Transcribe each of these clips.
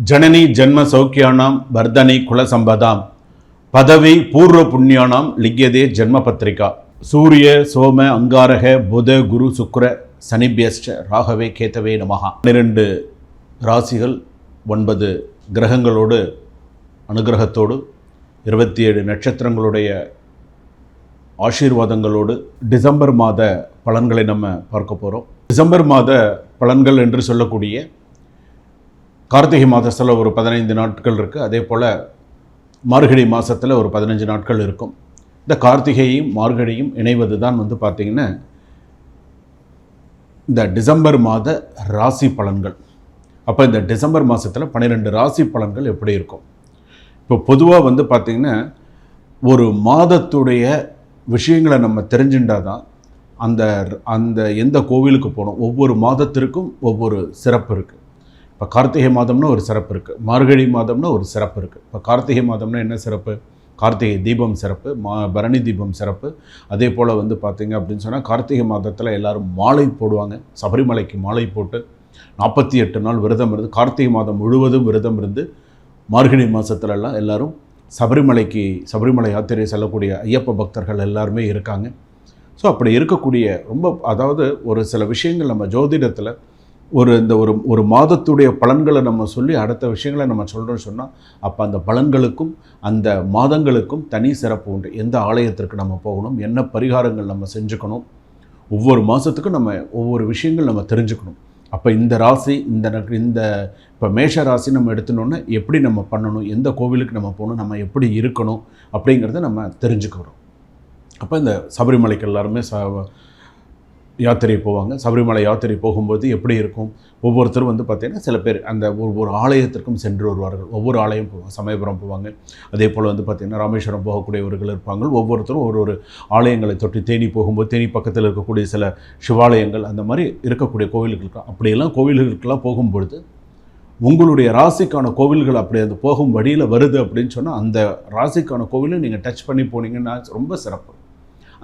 ஜனனி ஜன்ம சௌக்கியானாம் வர்தனி குலசம்பதாம் பதவி பூர்வ புண்ணியானாம் லிக்யதே ஜன்ம பத்திரிகா. சூரிய சோம அங்காரக புத குரு சுக்ர சனிபியஸ்ட ராகவே கேத்தவே நமஹா. 12 ராசிகள் 9 கிரகங்களோடு அனுகிரகத்தோடு 27 நட்சத்திரங்களுடைய ஆசீர்வாதங்களோடு டிசம்பர் மாத பலன்களை நம்ம பார்க்க போகிறோம். டிசம்பர் மாத பலன்கள் என்று சொல்லக்கூடிய கார்த்திகை மாதத்தில் ஒரு 15 நாட்கள் இருக்குது. அதே போல் மார்கழி மாதத்தில் ஒரு 15 நாட்கள் இருக்கும். இந்த கார்த்திகையும் மார்கழியும் இணைவது தான் பார்த்திங்கன்னா இந்த டிசம்பர் மாத ராசி பலன்கள். அப்போ இந்த டிசம்பர் மாதத்தில் 12 ராசி பலன்கள் எப்படி இருக்கும்? இப்போ பொதுவாக பார்த்திங்கன்னா ஒரு மாதத்துடைய விஷயங்களை நம்ம தெரிஞ்சுட்டால் தான் அந்த எந்த கோவிலுக்கு போகணும், ஒவ்வொரு மாதத்திற்கும் ஒவ்வொரு சிறப்பு இருக்குது. இப்போ கார்த்திகை மாதம்னா ஒரு சிறப்பு இருக்குது, மார்கழி மாதம்னா ஒரு சிறப்பு இருக்குது. இப்போ கார்த்திகை மாதம்னா என்ன சிறப்பு? கார்த்திகை தீபம் சிறப்பு, பரணி தீபம் சிறப்பு. அதே போல் பார்த்திங்க அப்படின்னு சொன்னால் கார்த்திகை மாதத்தில் எல்லோரும் மாலை போடுவாங்க. சபரிமலைக்கு மாலை போட்டு 48 நாள் விரதம் இருந்து கார்த்திகை மாதம் முழுவதும் விரதம் இருந்து மார்கழி மாதத்துலலாம் எல்லோரும் சபரிமலை யாத்திரை செல்லக்கூடிய ஐயப்ப பக்தர்கள் எல்லாருமே இருக்காங்க. ஸோ அப்படி இருக்கக்கூடிய அதாவது ஒரு சில விஷயங்கள் நம்ம ஜோதிடத்தில் ஒரு மாதத்துடைய பலன்களை நம்ம சொல்லி அடுத்த விஷயங்களை நம்ம சொல்கிறோன்னு சொன்னால் அப்போ அந்த பலன்களுக்கும் அந்த மாதங்களுக்கும் தனி சிறப்பு உண்டு. எந்த ஆலயத்திற்கு நம்ம போகணும், என்ன பரிகாரங்கள் நம்ம செஞ்சுக்கணும், ஒவ்வொரு மாதத்துக்கும் நம்ம ஒவ்வொரு விஷயங்கள் நம்ம தெரிஞ்சுக்கணும். அப்போ இந்த ராசி இந்த இப்போ மேஷ ராசி நம்ம எடுத்துனோன்னா எப்படி நம்ம பண்ணணும், எந்த கோவிலுக்கு நம்ம போகணும், நம்ம எப்படி இருக்கணும் அப்படிங்கிறத நம்ம தெரிஞ்சுக்கிறோம். அப்போ இந்த சபரிமலைக்கு எல்லாருமே யாத்திரை போவாங்க. சபரிமலை யாத்திரை போகும்போது எப்படி இருக்கும்? ஒவ்வொருத்தரும் பார்த்திங்கன்னா சில பேர் அந்த ஒவ்வொரு ஆலயத்திற்கும் சென்று வருவார்கள். ஒவ்வொரு ஆலயம் போவாங்க. சமயபுரம் போவாங்க. அதே போல் பார்த்திங்கன்னா ராமேஸ்வரம் போகக்கூடியவர்கள் இருப்பாங்க. ஒவ்வொருத்தரும் ஒரு ஆலயங்களை தொட்டு தேனி போகும்போது தேனி பக்கத்தில் இருக்கக்கூடிய சில சிவாலயங்கள் அந்த மாதிரி இருக்கக்கூடிய கோவில்களுக்கு அப்படியெல்லாம் கோவில்களுக்கெல்லாம் போகும்பொழுது உங்களுடைய ராசிக்கான கோவில்கள் அப்படி அது போகும் வழியில் வருது அப்படின்னு சொன்னால் அந்த ராசிக்கான கோவிலை நீங்கள் டச் பண்ணி போனீங்கன்னா ரொம்ப சிறப்பு.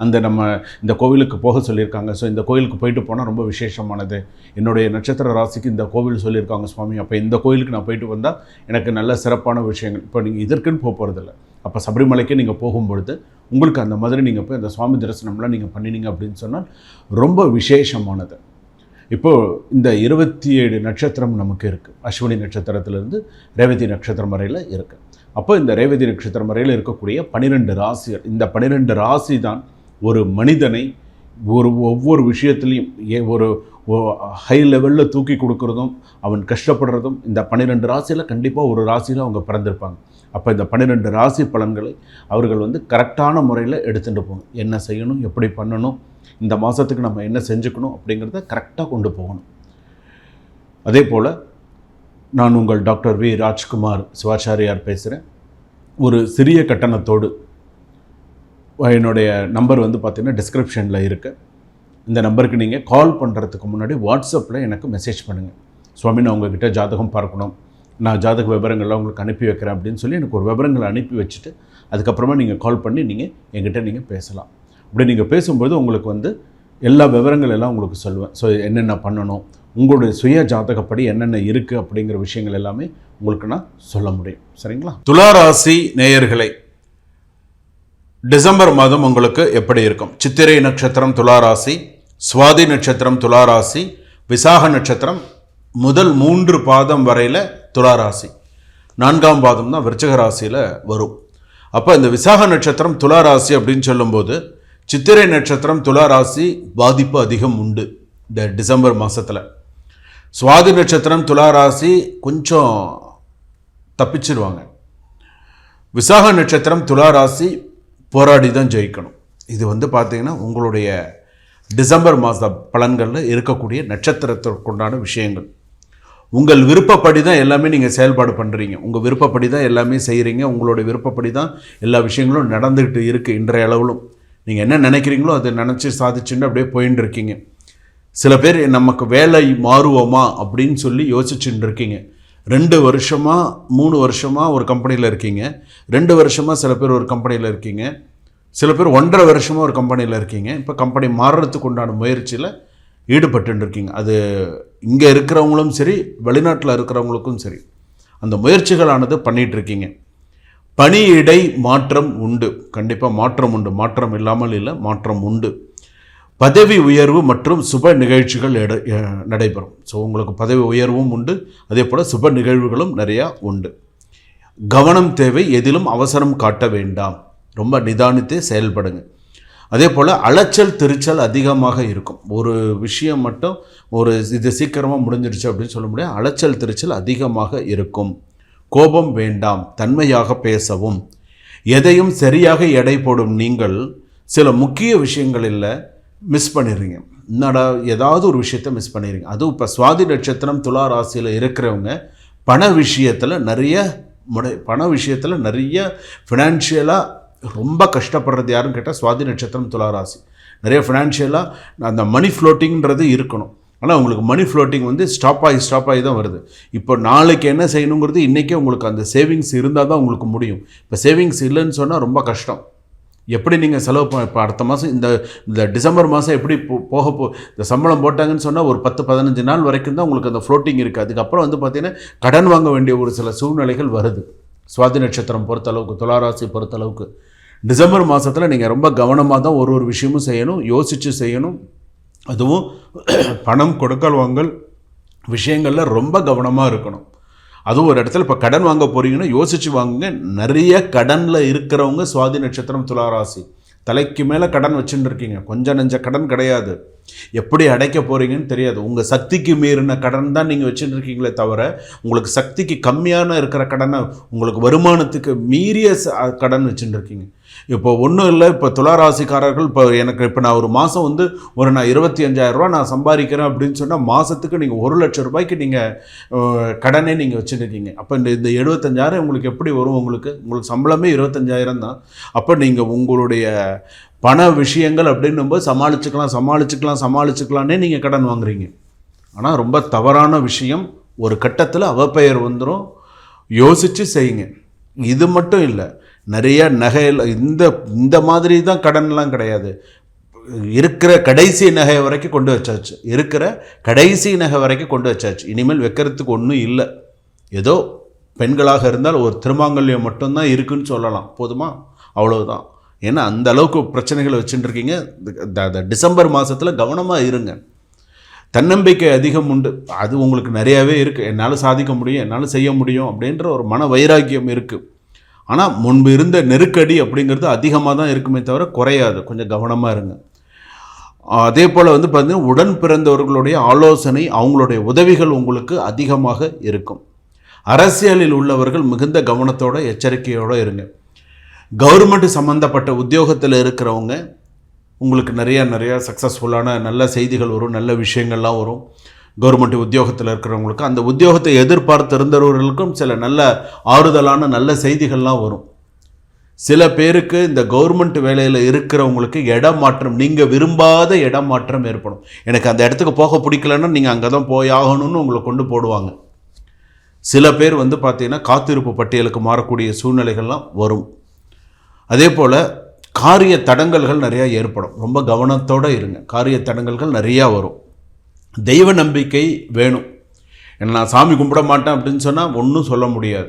இந்த கோவிலுக்கு போக சொல்லியிருக்காங்க, ஸோ இந்த கோவிலுக்கு போயிட்டு போனால் ரொம்ப விசேஷமானது, என்னுடைய நட்சத்திர ராசிக்கு இந்த கோவில் சொல்லியிருக்காங்க சுவாமி, அப்போ இந்த கோவிலுக்கு நான் போயிட்டு வந்தால் எனக்கு நல்ல சிறப்பான விஷயங்கள். இப்போ நீங்கள் இதற்குன்னு போகிறதில்ல. அப்போ சபரிமலைக்கு நீங்கள் போகும்பொழுது உங்களுக்கு அந்த மாதிரி நீங்கள் போய் அந்த சுவாமி தரிசனம்லாம் நீங்கள் பண்ணினீங்க அப்படின்னு சொன்னால் ரொம்ப விசேஷமானது. இப்போது இந்த 27 நட்சத்திரம் நமக்கு இருக்குது. அஸ்வினி நட்சத்திரத்திலிருந்து ரேவதி நட்சத்திரம் வரையில் இருக்குது. அப்போ இந்த ரேவதி நட்சத்திரம் வரையில் இருக்கக்கூடிய 12 ராசிகள், இந்த 12 ராசி தான் ஒரு மனிதனை ஒவ்வொரு விஷயத்துலையும் ஒரு ஹை லெவலில் தூக்கி கொடுக்குறதும் அவன் கஷ்டப்படுறதும் இந்த 12 ராசியில் கண்டிப்பாக ஒரு ராசியில் அவங்க பிறந்திருப்பாங்க. அப்போ இந்த 12 ராசி பலன்களை அவர்கள் கரெக்டான முறையில் எடுத்துகிட்டு போகணும். என்ன செய்யணும், எப்படி பண்ணணும், இந்த மாதத்துக்கு நம்ம என்ன செஞ்சுக்கணும் அப்படிங்கிறத கரெக்டாக கொண்டு போகணும். அதே போல் நான் உங்கள் டாக்டர் வி ராஜ்குமார் சிவாச்சாரியார் பேசுகிறேன். ஒரு சிறிய கட்டணத்தோடு என்னுடைய நம்பர் பார்த்திங்கன்னா டிஸ்கிரிப்ஷனில் இருக்குது. இந்த நம்பருக்கு நீங்கள் கால் பண்ணுறதுக்கு முன்னாடி வாட்ஸ்அப்பில் எனக்கு மெசேஜ் பண்ணுங்கள். சுவாமி, நான் உங்கள்கிட்ட ஜாதகம் பார்க்கணும், நான் ஜாதக விவரங்கள்லாம் உங்களுக்கு அனுப்பி வைக்கிறேன் அப்படின்னு சொல்லி எனக்கு ஒரு விவரங்களை அனுப்பி வச்சுட்டு அதுக்கப்புறமா நீங்கள் கால் பண்ணி என்கிட்ட நீங்கள் பேசலாம். அப்படி நீங்கள் பேசும்போது உங்களுக்கு எல்லா விவரங்கள் எல்லாம் உங்களுக்கு சொல்லுவேன். ஸோ என்னென்ன பண்ணணும், உங்களுடைய சுய ஜாதகப்படி என்னென்ன இருக்குது அப்படிங்கிற விஷயங்கள் எல்லாமே உங்களுக்கு நான் சொல்ல முடியும். சரிங்களா? துளாராசி நேயர்களை, டிசம்பர் மாதம் உங்களுக்கு எப்படி இருக்கும்? சித்திரை நட்சத்திரம் துளாராசி, சுவாதி நட்சத்திரம் துளாராசி, விசாக நட்சத்திரம் முதல் 3 பாதம் வரையில் துளாராசி, 4ஆம் பாதம் தான் விருச்சிக ராசியில் வரும். அப்போ இந்த விசாக நட்சத்திரம் துளாராசி அப்படின்னு சொல்லும்போது சித்திரை நட்சத்திரம் துளாராசி பாதிப்பு அதிகம் உண்டு இந்த டிசம்பர் மாதத்தில். சுவாதி நட்சத்திரம் துளாராசி கொஞ்சம் தப்பிச்சிருவாங்க. விசாக நட்சத்திரம் துளாராசி போராடி தான் ஜெயிக்கணும். இது பார்த்திங்கன்னா உங்களுடைய டிசம்பர் மாத பலன்களில் இருக்கக்கூடிய நட்சத்திரத்திற்குண்டான விஷயங்கள். உங்கள் விருப்பப்படி தான் எல்லாமே நீங்கள் செயல்பாடு பண்ணுறீங்க, உங்கள் விருப்பப்படி தான் எல்லாமே செய்கிறீங்க, உங்களுடைய விருப்பப்படி தான் எல்லா விஷயங்களும் நடந்துக்கிட்டு இருக்குது. இன்றைய அளவிலும் நீங்கள் என்ன நினைக்கிறீங்களோ அதை நினச்சி சாதிச்சுட்டு அப்படியே போயின்னு இருக்கீங்க. சில பேர் நமக்கு வேலை மாறுவோமா அப்படின்னு சொல்லி யோசிச்சுட்டு இருக்கீங்க. 2 வருஷமாக 3 வருஷமாக ஒரு கம்பெனியில் இருக்கீங்க, 2 வருஷமாக சில பேர் ஒரு கம்பெனியில் இருக்கீங்க, சில பேர் 1.5 வருஷமாக ஒரு கம்பெனியில் இருக்கீங்க. இப்போ கம்பெனி மாறுறதுக்கு உண்டான முயற்சியில் ஈடுபட்டு இருக்கீங்க. அது இங்கே இருக்கிறவங்களும் சரி, வெளிநாட்டில் இருக்கிறவங்களுக்கும் சரி. அந்த முயற்சிகளானது பண்ணிகிட்டு இருக்கீங்க. பணியிடை மாற்றம் உண்டு, கண்டிப்பாக மாற்றம் உண்டு, மாற்றம் இல்லாமல் இல்லை, மாற்றம் உண்டு. பதவி உயர்வு மற்றும் சுப நிகழ்ச்சிகள் நடைபெறும். ஸோ உங்களுக்கு பதவி உயர்வும் உண்டு, அதே போல் சுப நிகழ்வுகளும் நிறையா உண்டு. கவனம் தேவை, எதிலும் அவசரம் காட்ட வேண்டாம், ரொம்ப நிதானித்து செயல்படுங்க. அதே போல் அலைச்சல் திருச்சல் அதிகமாக இருக்கும். ஒரு விஷயம் மட்டும் இது சீக்கிரமாக முடிஞ்சிருச்சு அப்படின்னு சொல்ல முடியாது, அலைச்சல் திருச்சல் அதிகமாக இருக்கும். கோபம் வேண்டாம், தன்மையாக பேசவும். எதையும் சரியாக எடை போடும் நீங்கள் சில முக்கிய விஷயங்களில் மிஸ் பண்ணிடுறீங்க. என்னடா ஏதாவது ஒரு விஷயத்தை மிஸ் பண்ணிடுறீங்க. அதுவும் இப்போ சுவாதி நட்சத்திரம் துலா ராசியில் இருக்கிறவங்க பண விஷயத்தில் நிறைய ஃபினான்ஷியலாக ரொம்ப கஷ்டப்படுறது யாருன்னு கேட்டால் சுவாதி நட்சத்திரம் துலா ராசி. நிறைய ஃபினான்ஷியலாக அந்த மணி ஃப்ளோட்டிங்கிறது இருக்கணும். ஆனால் உங்களுக்கு மணி ஃப்ளோட்டிங் வந்து ஸ்டாப் ஆகி தான் வருது. இப்போ நாளைக்கு என்ன செய்யணுங்கிறது இன்றைக்கே உங்களுக்கு அந்த சேவிங்ஸ் இருந்தால் தான் உங்களுக்கு முடியும். இப்போ சேவிங்ஸ் இல்லைன்னு சொன்னால் ரொம்ப கஷ்டம். எப்படி நீங்கள் செலவு இப்போ அடுத்த மாதம் இந்த டிசம்பர் மாதம் எப்படி இந்த சம்பளம் போட்டாங்கன்னு சொன்னால் ஒரு 10-15 நாள் வரைக்கும் தான் உங்களுக்கு அந்த ஃப்ளோட்டிங் இருக்குது. அதுக்கப்புறம் வந்து பார்த்திங்கன்னா கடன் வாங்க வேண்டிய ஒரு சில சூழ்நிலைகள் வருது. சுவாதி நட்சத்திரம் பொறுத்தளவுக்கு, துளாராசி பொறுத்தளவுக்கு டிசம்பர் மாதத்தில் நீங்கள் ரொம்ப கவனமாக தான் ஒரு விஷயமும் செய்யணும், யோசித்து செய்யணும். அதுவும் பணம் கொடுக்கல் வாங்கல் விஷயங்களில் ரொம்ப கவனமாக இருக்கணும். அதுவும் ஒரு இடத்துல இப்போ கடன் வாங்க போகிறீங்கன்னா யோசித்து வாங்குங்க. நிறைய கடனில் இருக்கிறவங்க சுவாதி நட்சத்திரம் துளாராசி தலைக்கு மேலே கடன் வச்சுட்டு இருக்கீங்க. கொஞ்சம் நெஞ்ச கடன் கிடையாது. எப்படி அடைக்க போகிறீங்கன்னு தெரியாது. உங்கள் சக்திக்கு மீறின கடன் தான் நீங்கள் வச்சுட்டு இருக்கீங்களே தவிர உங்களுக்கு சக்திக்கு கம்மியான இருக்கிற கடனை, உங்களுக்கு வருமானத்துக்கு மீறிய கடன் வச்சுட்டு இருக்கீங்க. இப்போ ஒன்றும் இல்லை, இப்போ துளாராசிக்காரர்கள் இப்போ நான் ஒரு மாதம் வந்து நான் 25,000 ரூபா நான் சம்பாதிக்கிறேன் அப்படின்னு சொன்னால் மாதத்துக்கு நீங்கள் 1 லட்சம் ரூபாய்க்கு நீங்கள் கடனே நீங்கள் வச்சுருக்கீங்க. அப்போ இந்த 75,000 உங்களுக்கு எப்படி வரும்? உங்களுக்கு சம்பளமே 25,000 தான். அப்போ நீங்கள் உங்களுடைய பண விஷயங்கள் அப்படின்னும்போது சமாளிச்சுக்கலான்னே நீங்கள் கடன் வாங்குறீங்க. ஆனால் ரொம்ப தவறான விஷயம். ஒரு கட்டத்தில் அவப்பெயர் வந்துடும். யோசித்து செய்யுங்க. இது மட்டும் இல்லை, நிறைய நகையில் இந்த மாதிரி தான் கடன்லாம் கிடையாது. இருக்கிற கடைசி நகை வரைக்கும் கொண்டு வச்சாச்சு. இனிமேல் வைக்கிறதுக்கு ஒன்றும் இல்லை. ஏதோ பெண்களாக இருந்தால் ஒரு திருமாங்கல்யம் மட்டும்தான் இருக்குன்னு சொல்லலாம். போதுமா? அவ்வளவுதான். ஏன்னா அந்த அளவுக்கு பிரச்சனைகளை வச்சுட்டு இருக்கீங்க. டிசம்பர் மாதத்தில் கவனமாக இருங்க. தன்னம்பிக்கை அதிகம் உண்டு. அது உங்களுக்கு நிறையாவே இருக்குது. என்னால் சாதிக்க முடியும், என்னால் செய்ய முடியும் அப்படின்ற ஒரு மன வைராக்கியம் இருக்குது. ஆனால் முன்பு இருந்த நெருக்கடி அப்படிங்கிறது அதிகமாக தான் இருக்குமே தவிர குறையாது. கொஞ்சம் கவனமாக இருங்க. அதே போல் வந்து பார்த்திங்கன்னா உடன் பிறந்தவர்களுடைய ஆலோசனை, அவங்களுடைய உதவிகள் உங்களுக்கு அதிகமாக இருக்கும். அரசியலில் உள்ளவர்கள் மிகுந்த கவனத்தோட எச்சரிக்கையோடு இருங்க. கவர்மெண்ட் சம்மந்தப்பட்ட உத்தியோகத்தில் இருக்கிறவங்க உங்களுக்கு நிறைய சக்ஸஸ்ஃபுல்லான நல்ல செய்திகள் வரும், நல்ல விஷயங்கள்லாம் வரும். கவர்மெண்ட் உத்தியோகத்தில் இருக்கிறவங்களுக்கு, அந்த உத்தியோகத்தை எதிர்பார்த்து இருந்தவர்களுக்கும் சில நல்ல ஆறுதலான நல்ல செய்திகள்லாம் வரும். சில பேருக்கு இந்த கவர்மெண்ட் வேலையில் இருக்கிறவங்களுக்கு இடம் மாற்றம், நீங்கள் விரும்பாத இடம் மாற்றம் ஏற்படும். எனக்கு அந்த இடத்துக்கு போக பிடிக்கலன்னா நீங்கள் அங்கே தான் போய் ஆகணும்னு உங்களை கொண்டு போடுவாங்க. சில பேர் வந்து பார்த்தீங்கன்னா காத்திருப்பு பட்டியலுக்கு மாறக்கூடிய சூழ்நிலைகள்லாம் வரும். அதே போல் காரிய தடங்கல்கள் நிறையா ஏற்படும். ரொம்ப கவனத்தோடு இருங்க. காரிய தடங்கல்கள் நிறையா வரும். தெய்வ நம்பிக்கை வேணும். ஏன்னா நான் சாமி கும்பிட மாட்டேன் அப்படின்னு சொன்னால் ஒன்றும் சொல்ல முடியாது.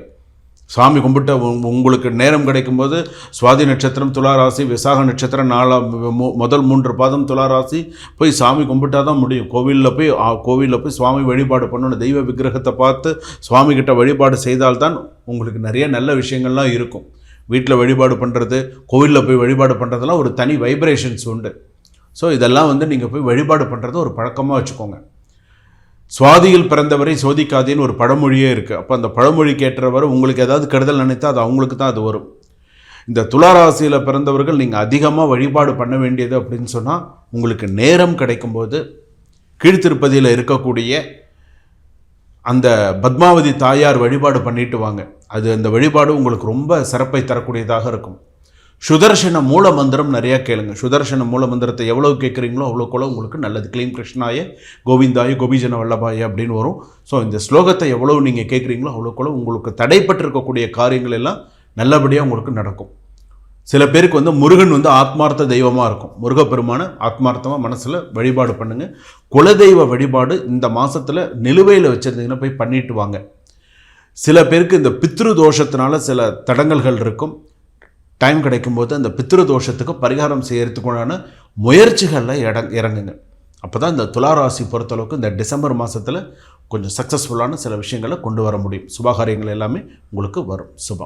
சாமி கும்பிட்ட உங்களுக்கு நேரம் கிடைக்கும்போது சுவாதி நட்சத்திரம் துளாராசி, விசாக நட்சத்திரம் முதல் 3 பாதம் துளாராசி போய் சாமி கும்பிட்டா தான் முடியும். கோவிலில் போய் சுவாமி வழிபாடு பண்ணணும். தெய்வ விக்கிரகத்தை பார்த்து சுவாமிகிட்ட வழிபாடு செய்தால்தான் உங்களுக்கு நிறைய நல்ல விஷயங்கள்லாம் இருக்கும். வீட்டில் வழிபாடு பண்ணுறது, கோவிலில் போய் வழிபாடு பண்ணுறதெல்லாம் ஒரு தனி வைப்ரேஷன்ஸ் உண்டு. ஸோ இதெல்லாம் வந்து நீங்கள் போய் வழிபாடு பண்ணுறது ஒரு பழக்கமாக வச்சுக்கோங்க. சுவாதியில் பிறந்தவரை சோதிக்காதேன்னு ஒரு பழமொழியே இருக்குது. அப்போ அந்த பழமொழிக்கு ஏற்றவரை உங்களுக்கு ஏதாவது கெடுதல் நினைத்தா அது அவங்களுக்கு தான் அது வரும். இந்த துளாராசியில் பிறந்தவர்கள் நீங்கள் அதிகமாக வழிபாடு பண்ண வேண்டியது அப்படின்னு சொன்னால், உங்களுக்கு நேரம் கிடைக்கும்போது கீழ்த்திருப்பதியில் இருக்கக்கூடிய அந்த பத்மாவதி தாயார் வழிபாடு பண்ணிட்டு வாங்க. அந்த வழிபாடு உங்களுக்கு ரொம்ப சிறப்பை தரக்கூடியதாக இருக்கும். சுதர்சன மூல மந்திரம் நிறையா கேளுங்க. சுதர்சன மூல மந்திரத்தை எவ்வளோ கேட்குறீங்களோ அவ்வளோக்குள்ள உங்களுக்கு நல்லது. க்ளீம் கிருஷ்ணாய கோவிந்தாய கோபிஜன வல்லபாய அப்படின்னு வரும். ஸோ இந்த ஸ்லோகத்தை எவ்வளோ நீங்கள் கேட்குறீங்களோ அவ்வளோக்குள்ள உங்களுக்கு தடைப்பட்டிருக்கக்கூடிய காரியங்கள் எல்லாம் நல்லபடியாக உங்களுக்கு நடக்கும். சில பேருக்கு வந்து முருகன் வந்து ஆத்மார்த்த தெய்வமாக இருக்கும். முருகப்பெருமான ஆத்மார்த்தமாக மனசில் வழிபாடு பண்ணுங்கள். குலதெய்வ வழிபாடு இந்த மாதத்தில் நிலுவையில் வச்சுருந்தீங்கன்னா போய் பண்ணிட்டு வாங்க. சில பேருக்கு இந்த பித்ரு தோஷத்தினால சில தடங்கல்கள் இருக்கும். டைம் கிடைக்கும்போது அந்த பித்ரு தோஷத்துக்கு பரிகாரம் செய்யறதுக்குண்டான முயற்சிகளில் இறங்குங்க. அப்போ தான் இந்த துளாராசி பொறுத்தளவுக்கு இந்த டிசம்பர் மாதத்தில் கொஞ்சம் சக்ஸஸ்ஃபுல்லான சில விஷயங்களை கொண்டு வர முடியும். சுபகாரியங்கள் எல்லாமே உங்களுக்கு வரும். சுபம்.